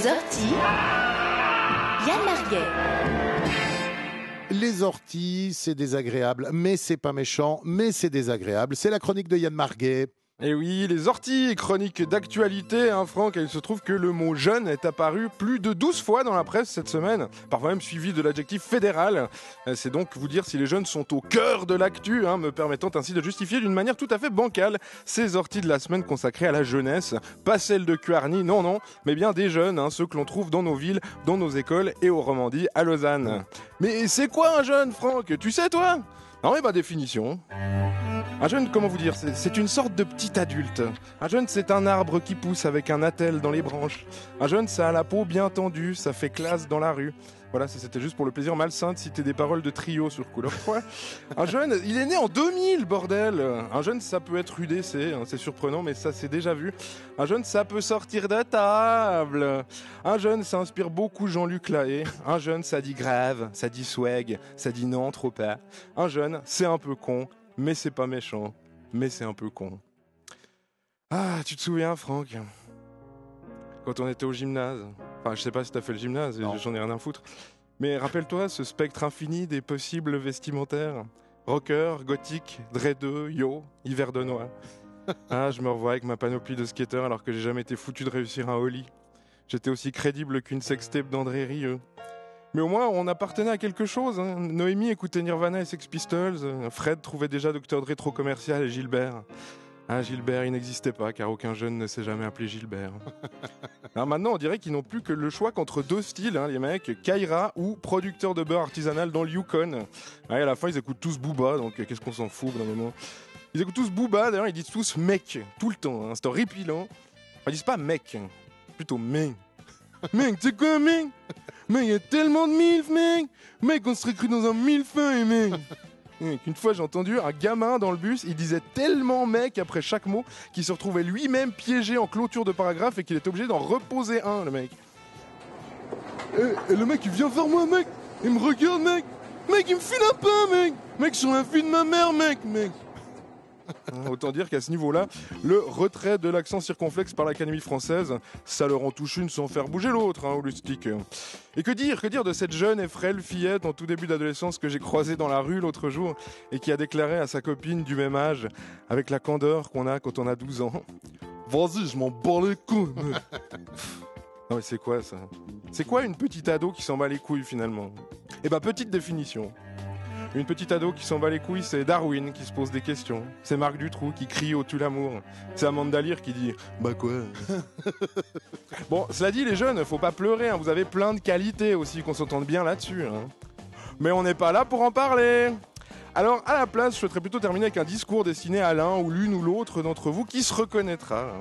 orties, Yann Marguet. Les orties, c'est désagréable, mais c'est pas méchant, mais c'est désagréable. C'est la chronique de Yann Marguet. Et oui, les orties, chronique d'actualité, Franck, il se trouve que le mot jeune est apparu plus de 12 fois dans la presse cette semaine, parfois même suivi de l'adjectif fédéral. C'est donc vous dire si les jeunes sont au cœur de l'actu, me permettant ainsi de justifier d'une manière tout à fait bancale ces orties de la semaine consacrées à la jeunesse, pas celles de Cuarny, non, mais bien des jeunes, ceux que l'on trouve dans nos villes, dans nos écoles et au Romandie, à Lausanne. Mais c'est quoi un jeune, Franck? Tu sais, toi? Non, mais définition. Un jeune, comment vous dire, c'est une sorte de petit adulte. Un jeune, c'est un arbre qui pousse avec un attelle dans les branches. Un jeune, ça a la peau bien tendue, ça fait classe dans la rue. Voilà, c'était juste pour le plaisir malsain de citer des paroles de Trio sur Couleur Froid. Un jeune, il est né en 2000, bordel. Un jeune, ça peut être UDC, c'est surprenant, mais ça c'est déjà vu. Un jeune, ça peut sortir de table. Un jeune, ça inspire beaucoup Jean-Luc Lahaye. Un jeune, ça dit grave, ça dit swag, ça dit non, trop pas. Un jeune, c'est un peu con, mais c'est pas méchant, mais c'est un peu con. Ah, tu te souviens, Franck, quand on était au gymnase? Enfin, je sais pas si t'as fait le gymnase, j'en ai rien à foutre. Mais rappelle-toi ce spectre infini des possibles vestimentaires. Rocker, gothique, dreadeux, yo, hiver de noix. Ah, je me revois avec ma panoplie de skater alors que j'ai jamais été foutu de réussir un holly. J'étais aussi crédible qu'une sextape d'André Rieu. Mais au moins, on appartenait à quelque chose. Noémie écoutait Nirvana et Sex Pistols. Fred trouvait déjà Dr Dre trop commercial et Gilbert. Ah, Gilbert, il n'existait pas, car aucun jeune ne s'est jamais appelé Gilbert. Alors maintenant, on dirait qu'ils n'ont plus que le choix qu'entre deux styles, les mecs, Kaira ou producteur de beurre artisanal dans le Yukon. Ouais, à la fin, ils écoutent tous Booba, donc qu'est-ce qu'on s'en fout, vraiment. Ils écoutent tous Booba, d'ailleurs, ils disent tous mec, tout le temps, c'est horripilant. Enfin, ils disent pas mec, plutôt mec. Mec, tu sais quoi, mec? Mec, il y a tellement de milf, mec! Mec, on serait cru dans un millefeuille, mec! Une fois, j'ai entendu un gamin dans le bus, il disait tellement mec après chaque mot qu'il se retrouvait lui-même piégé en clôture de paragraphe et qu'il était obligé d'en reposer un, le mec. Et le mec, il vient vers moi, mec! Il me regarde, mec! Mec, il me file un pain, mec! Mec, sur la fille de ma mère, mec! Autant dire qu'à ce niveau-là, le retrait de l'accent circonflexe par l'Académie française, ça leur en touche une sans faire bouger l'autre, au lustique. Et que dire de cette jeune et frêle fillette en tout début d'adolescence que j'ai croisée dans la rue l'autre jour et qui a déclaré à sa copine du même âge, avec la candeur qu'on a quand on a 12 ans, « Vas-y, je m'en bats les couilles, mec !» Non mais c'est quoi ça? C'est quoi une petite ado qui s'en bat les couilles finalement? Eh ben, petite définition. Une petite ado qui s'en bat les couilles, c'est Darwin qui se pose des questions. C'est Marc Dutroux qui crie au tue l'amour. C'est Amanda Lear qui dit « Bah quoi ?» Bon, cela dit les jeunes, faut pas pleurer, vous avez plein de qualités aussi, qu'on s'entende bien là-dessus. Mais on n'est pas là pour en parler. Alors à la place, je souhaiterais plutôt terminer avec un discours destiné à l'un ou l'une ou l'autre d'entre vous qui se reconnaîtra.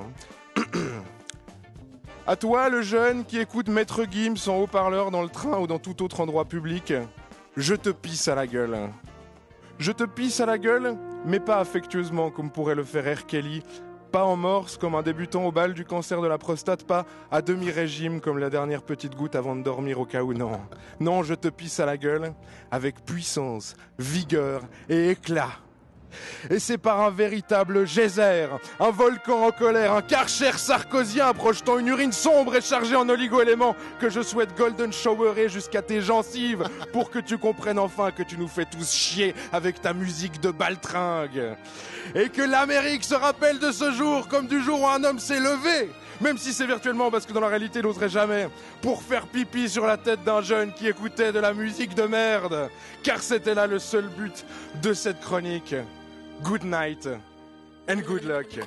À toi le jeune qui écoute Maître Gims en haut-parleur dans le train ou dans tout autre endroit public, je te pisse à la gueule. Je te pisse à la gueule, mais pas affectueusement comme pourrait le faire R. Kelly, pas en morse comme un débutant au bal du cancer de la prostate, pas à demi-régime comme la dernière petite goutte avant de dormir au cas où, non. Non, je te pisse à la gueule avec puissance, vigueur et éclat. Et c'est par un véritable geyser, un volcan en colère, un Karcher sarkozien projetant une urine sombre et chargée en oligo-éléments que je souhaite golden showerer jusqu'à tes gencives pour que tu comprennes enfin que tu nous fais tous chier avec ta musique de baltringue. Et que l'Amérique se rappelle de ce jour comme du jour où un homme s'est levé, même si c'est virtuellement parce que dans la réalité il n'oserait jamais, pour faire pipi sur la tête d'un jeune qui écoutait de la musique de merde. Car c'était là le seul but de cette chronique. Good night and good luck.